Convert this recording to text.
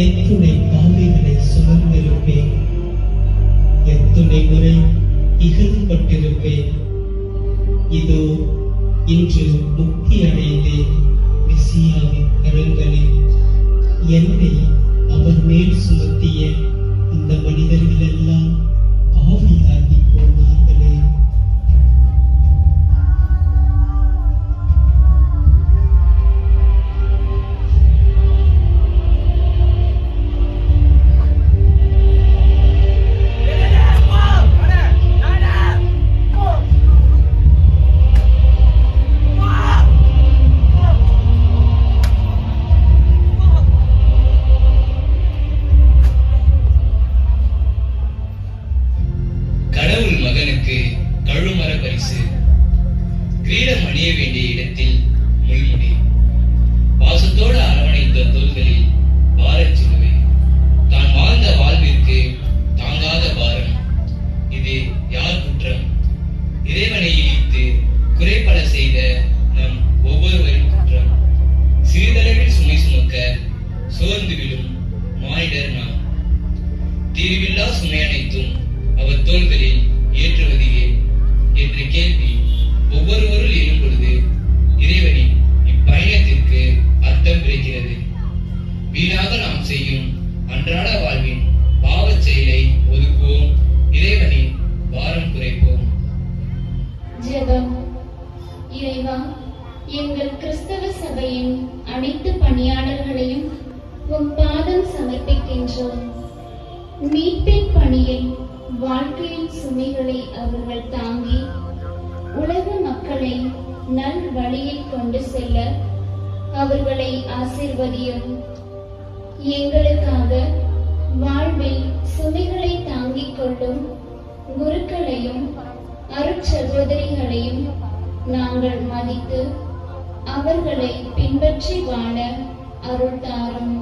எத்துணை பாவைகளை சுமந்திருப்பேன், எத்துணை முறை இகழ்பட்டிருப்பேன். இதோ இன்று முக்தி அடைந்தேன். மெசியாவின் கரங்களில் என்னை அவர் மேல் சுமத்திய இந்த மனிதர்கள் எல்லாம் பாவியாகி போனார்களே. கழுமர பரிசு, கிரீடம் அணிய வேண்டிய இடத்தில் முள்முடி, பாசத்தோடு அரவணைத்த தோள்களில் பாரச் சிலுவை, தான் வாழ்ந்த வாழ்விற்கு தாங்காத பாரம். இது யார் குற்றம்? இறைவனை இழித்து குறைபட செய்த நம் ஒவ்வொருவரின் குற்றம். சிறிதளவில் சுமை சுமக்க சோர்ந்து விழும் மானிடர் நாம். தீர்வில்லா சுமை அனைத்தும் அவர் தோள்களில் ஏற்றுவது ஏன் என்ற கேள்வி ஒவ்வொருவரும் எழும் பொழுது இறைவனின் இப்பயணத்திற்கு அர்த்தம் பிறக்கிறது. வீணாக நாம் செய்யும் அன்றாட வாழ்வின் பாவச் செயலை ஒதுக்குவோம், இறைவனின் பாரம் குறைப்போம். ஜெபம். இறைவா, எங்கள் கிறிஸ்தவ சபையின் அனைத்து பணியாளர்களையும் உம் பாதம் சமர்ப்பிக்கின்றோம். மீட்பின் பணியில் வாழ்க்கையின் சுமைகளை அவர்கள் தாங்கி உலக மக்களை நல் வழியில் கொண்டு செல்ல அவர்களை ஆசீர்வதியும். எங்களுக்காக வாழ்வில் சுமைகளை தாங்கிக் கொள்ளும் குருக்களையும் அருட்சகோதரிகளையும் நாங்கள் மதித்து அவர்களை பின்பற்றி வாழ அருள் தாரும்.